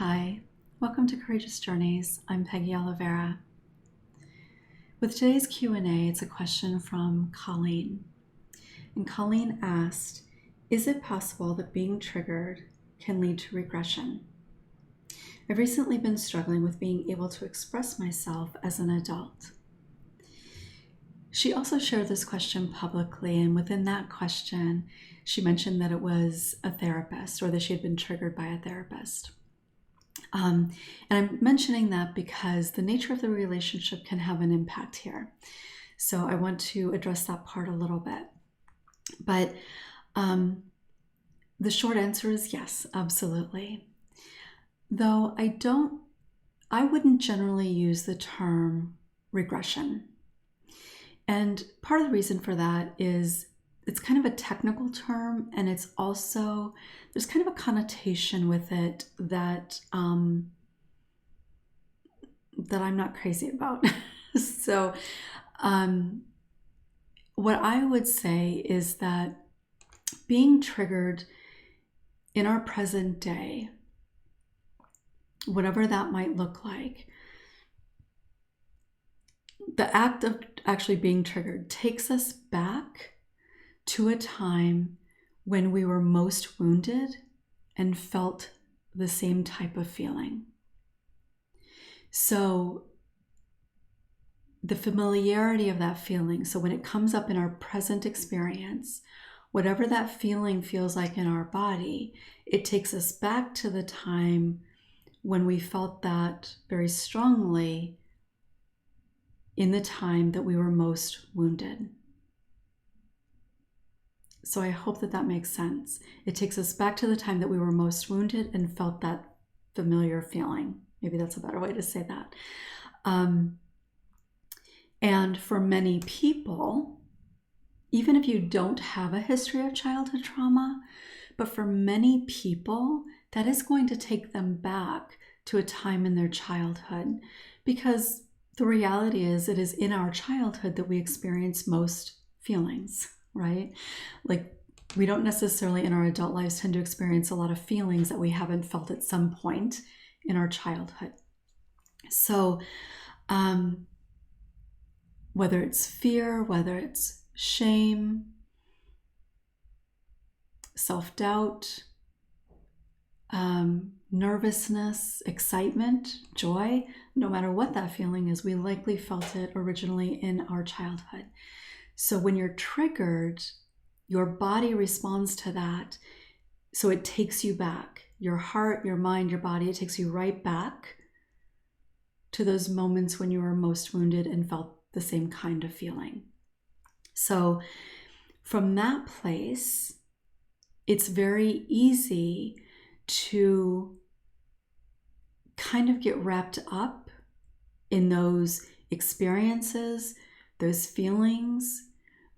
Hi, welcome to Courageous Journeys. I'm Peggy Oliveira. With today's Q&A, it's a question from Colleen. And Colleen asked, is it possible that being triggered can lead to regression? I've recently been struggling with being able to express myself as an adult. She also shared this question publicly, and within that question, she mentioned that it was a therapist, or that she had been triggered by a therapist. And I'm mentioning that because the nature of the relationship can have an impact here. So I want to address that part a little bit. But the short answer is yes, absolutely. Though I wouldn't generally use the term regression. And part of the reason for that is it's kind of a technical term, and it's also, there's kind of a connotation with it that that I'm not crazy about. So what I would say is that being triggered in our present day, whatever that might look like, the act of actually being triggered takes us back to a time when we were most wounded and felt the same type of feeling. So the familiarity of that feeling, so when it comes up in our present experience, whatever that feeling feels like in our body, it takes us back to the time when we felt that very strongly in the time that we were most wounded. So I hope that that makes sense. It takes us back to the time that we were most wounded and felt that familiar feeling. Maybe that's a better way to say that. And for many people, even if you don't have a history of childhood trauma, but for many people, that is going to take them back to a time in their childhood, because the reality is it is in our childhood that we experience most feelings, right? Like, we don't necessarily in our adult lives tend to experience a lot of feelings that we haven't felt at some point in our childhood. So whether it's fear, whether it's shame, self-doubt, nervousness, excitement, joy, no matter what that feeling is, we likely felt it originally in our childhood. So when you're triggered, your body responds to that. So it takes you back. Your heart, your mind, your body, it takes you right back to those moments when you were most wounded and felt the same kind of feeling. So from that place, it's very easy to kind of get wrapped up in those experiences, those feelings,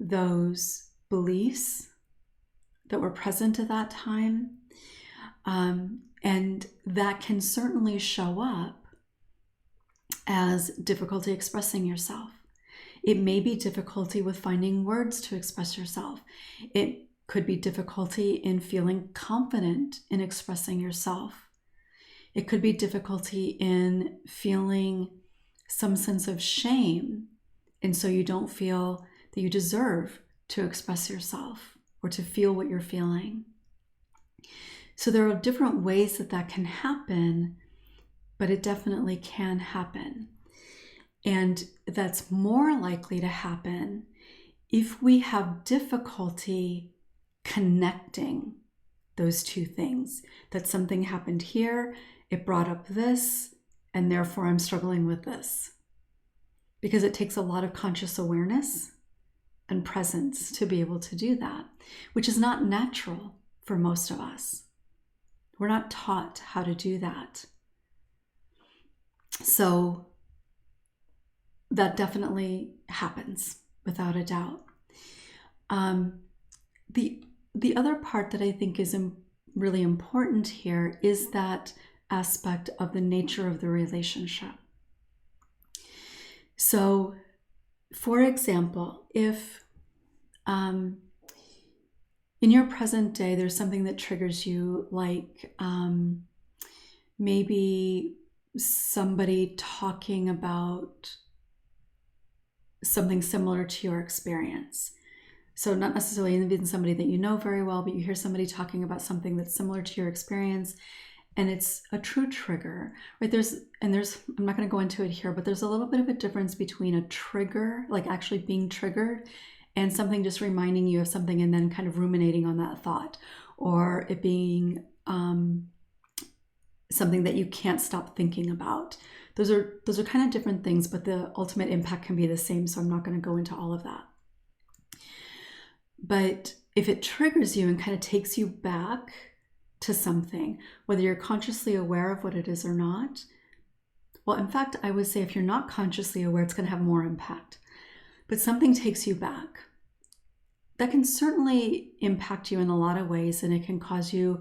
those beliefs that were present at that time. And that can certainly show up as difficulty expressing yourself. It may be difficulty with finding words to express yourself. It could be difficulty in feeling confident in expressing yourself. It could be difficulty in feeling some sense of shame, and so you don't feel that you deserve to express yourself or to feel what you're feeling. So there are different ways that that can happen, but it definitely can happen. And that's more likely to happen if we have difficulty connecting those two things. That something happened here, it brought up this, and therefore I'm struggling with this. Because it takes a lot of conscious awareness and presence to be able to do that, which is not natural for most of us. We're not taught how to do that. So that definitely happens, without a doubt. The other part that I think is really important here is that aspect of the nature of the relationship. So, for example, if in your present day there's something that triggers you, like maybe somebody talking about something similar to your experience. So not necessarily even somebody that you know very well, but you hear somebody talking about something that's similar to your experience, and it's a true trigger, right? There's, I'm not going to go into it here, but there's a little bit of a difference between a trigger, like actually being triggered, and something just reminding you of something and then kind of ruminating on that thought, or it being something that you can't stop thinking about. Those are kind of different things, but the ultimate impact can be the same. So I'm not going to go into all of that. But if it triggers you and kind of takes you back to something, whether you're consciously aware of what it is or not, well, in fact, I would say if you're not consciously aware, it's going to have more impact. But something takes you back. That can certainly impact you in a lot of ways, and it can cause you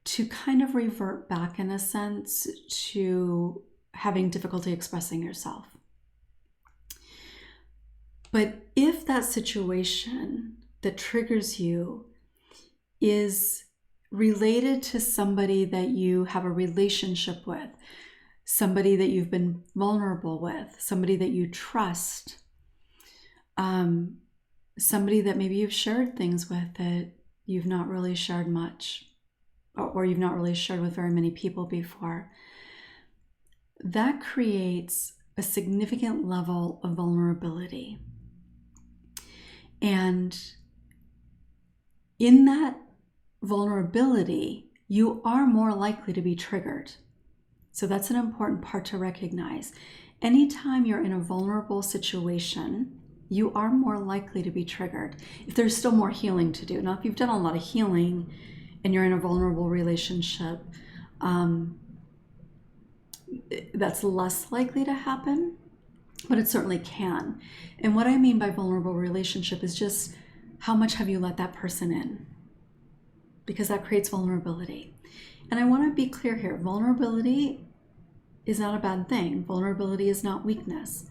to kind of revert back, in a sense, to having difficulty expressing yourself. But if that situation that triggers you is related to somebody that you have a relationship with, somebody that you've been vulnerable with, somebody that you trust, somebody that maybe you've shared things with that you've not really shared much, or you've not really shared with very many people before, that creates a significant level of vulnerability. And in that vulnerability, you are more likely to be triggered. So that's an important part to recognize. Anytime you're in a vulnerable situation, you are more likely to be triggered. If there's still more healing to do. Now, if you've done a lot of healing and you're in a vulnerable relationship, that's less likely to happen, but it certainly can. And what I mean by vulnerable relationship is just how much have you let that person in? Because that creates vulnerability. And I want to be clear here, vulnerability is not a bad thing. Vulnerability is not weakness.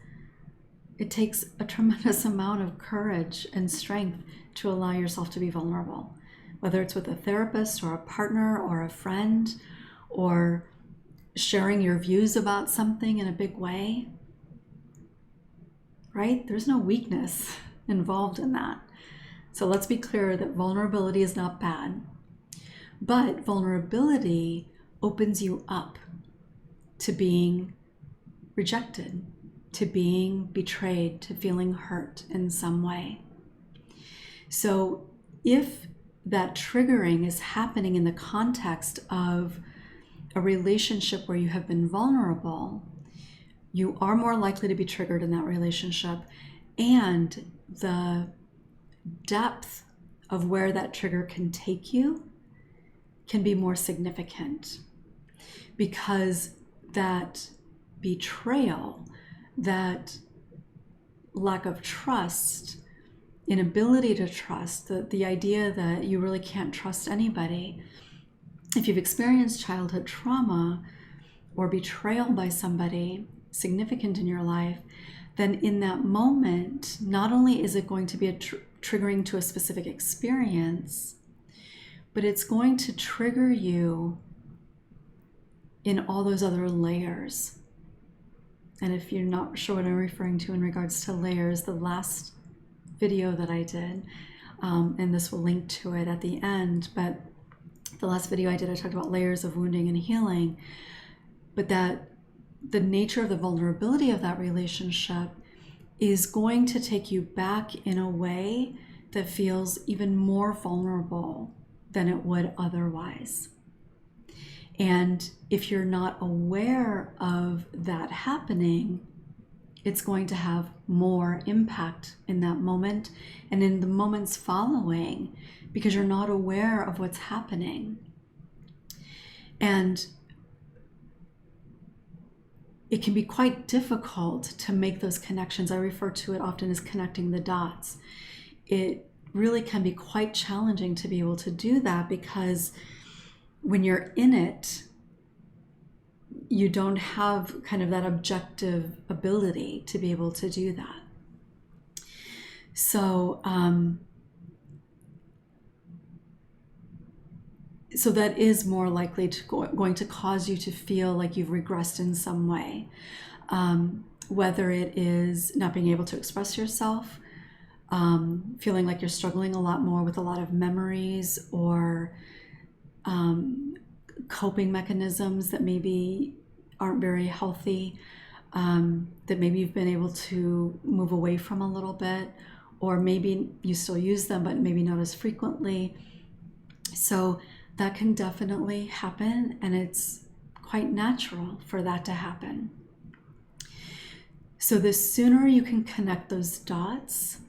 It takes a tremendous amount of courage and strength to allow yourself to be vulnerable, whether it's with a therapist or a partner or a friend, or sharing your views about something in a big way, right? There's no weakness involved in that. So let's be clear that vulnerability is not bad, but vulnerability opens you up to being rejected, to being betrayed, to feeling hurt in some way. So if that triggering is happening in the context of a relationship where you have been vulnerable, you are more likely to be triggered in that relationship, and the depth of where that trigger can take you can be more significant, because that betrayal, that lack of trust, inability to trust, the idea that you really can't trust anybody. If you've experienced childhood trauma or betrayal by somebody significant in your life, then in that moment, not only is it going to be triggering to a specific experience, but it's going to trigger you in all those other layers. And if you're not sure what I'm referring to in regards to layers, the last video that I did, and this will link to it at the end, but the last video I did, I talked about layers of wounding and healing, but that the nature of the vulnerability of that relationship is going to take you back in a way that feels even more vulnerable than it would otherwise. And if you're not aware of that happening, it's going to have more impact in that moment and in the moments following, because you're not aware of what's happening. And it can be quite difficult to make those connections. I refer to it often as connecting the dots. It really can be quite challenging to be able to do that, because when you're in it, you don't have kind of that objective ability to be able to do that. So So that is more likely going to cause you to feel like you've regressed in some way. Whether it is not being able to express yourself, feeling like you're struggling a lot more with a lot of memories or coping mechanisms that maybe aren't very healthy, that maybe you've been able to move away from a little bit, or maybe you still use them, but maybe not as frequently. So that can definitely happen, and it's quite natural for that to happen. So the sooner you can connect those dots,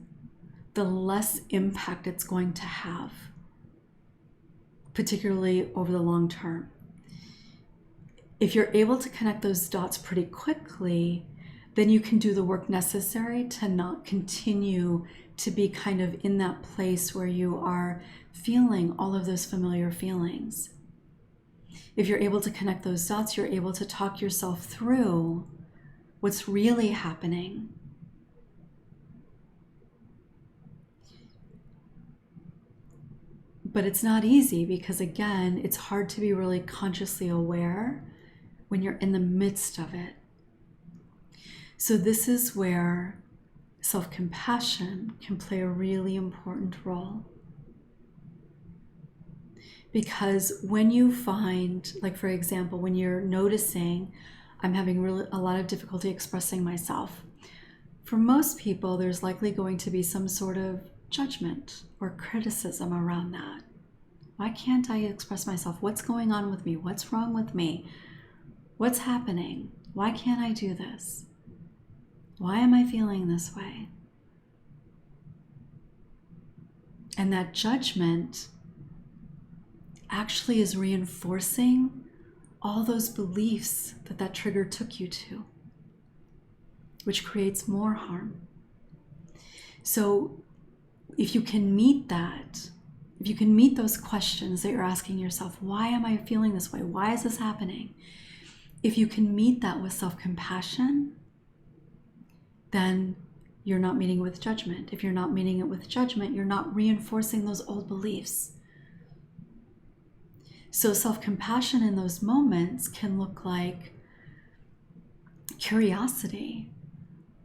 the less impact it's going to have, particularly over the long term. If you're able to connect those dots pretty quickly, then you can do the work necessary to not continue to be kind of in that place where you are feeling all of those familiar feelings. If you're able to connect those dots, you're able to talk yourself through what's really happening. But it's not easy because, again, it's hard to be really consciously aware when you're in the midst of it. So this is where self-compassion can play a really important role. Because when you find, like for example, when you're noticing, I'm having a lot of difficulty expressing myself, for most people, there's likely going to be some sort of judgment or criticism around that. Why can't I express myself? What's going on with me? What's wrong with me? What's happening? Why can't I do this? Why am I feeling this way? And that judgment actually is reinforcing all those beliefs that trigger took you to, which creates more harm. So if you can meet that, if you can meet those questions that you're asking yourself, why am I feeling this way? Why is this happening? If you can meet that with self-compassion, then you're not meeting it with judgment. If you're not meeting it with judgment, you're not reinforcing those old beliefs. So self-compassion in those moments can look like curiosity.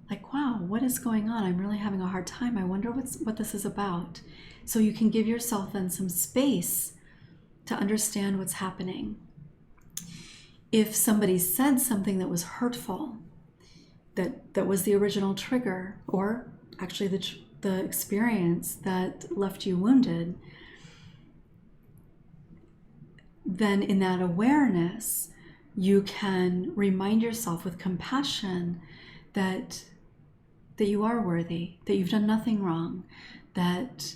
Like, wow, what is going on? I'm really having a hard time. I wonder what this is about. So you can give yourself then some space to understand what's happening. If somebody said something that was hurtful, that was the original trigger, or actually the experience that left you wounded, then in that awareness, you can remind yourself with compassion that you are worthy, that you've done nothing wrong, that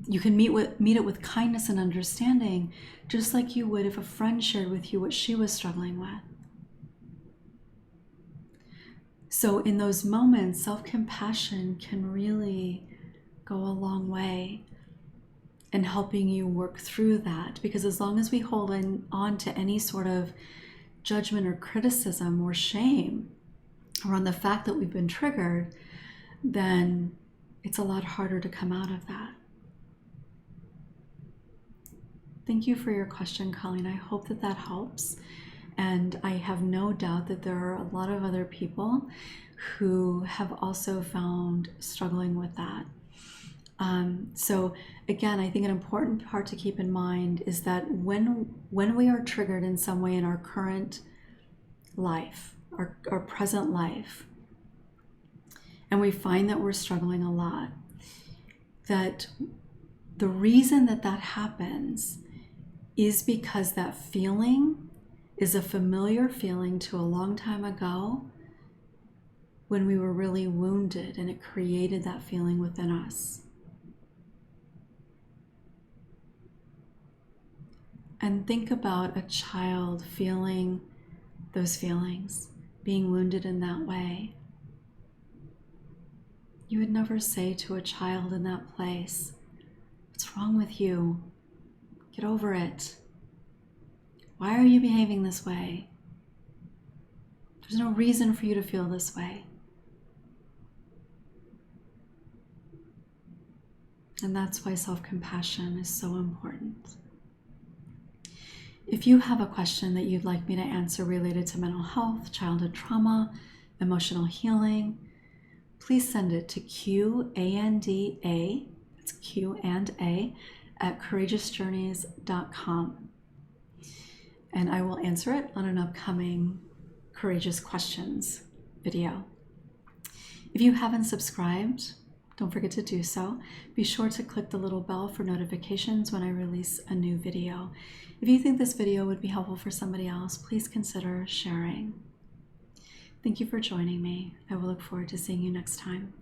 you can meet it with kindness and understanding, just like you would if a friend shared with you what she was struggling with. So in those moments, self-compassion can really go a long way in helping you work through that. Because as long as we hold on to any sort of judgment or criticism or shame around the fact that we've been triggered, then it's a lot harder to come out of that. Thank you for your question, Colleen. I hope that helps. And I have no doubt that there are a lot of other people who have also found struggling with that. So again, I think an important part to keep in mind is that when we are triggered in some way in our current life, our present life, and we find that we're struggling a lot, that the reason that happens is because that feeling is a familiar feeling to a long time ago when we were really wounded, and it created that feeling within us. And think about a child feeling those feelings, being wounded in that way. You would never say to a child in that place, "What's wrong with you? Get over it. Why are you behaving this way? There's no reason for you to feel this way." And that's why self-compassion is so important. If you have a question that you'd like me to answer related to mental health, childhood trauma, emotional healing, please send it to QANDA, it's Q&A, at courageousjourneys.com. And I will answer it on an upcoming Courageous Questions video. If you haven't subscribed, don't forget to do so. Be sure to click the little bell for notifications when I release a new video. If you think this video would be helpful for somebody else, please consider sharing. Thank you for joining me. I will look forward to seeing you next time.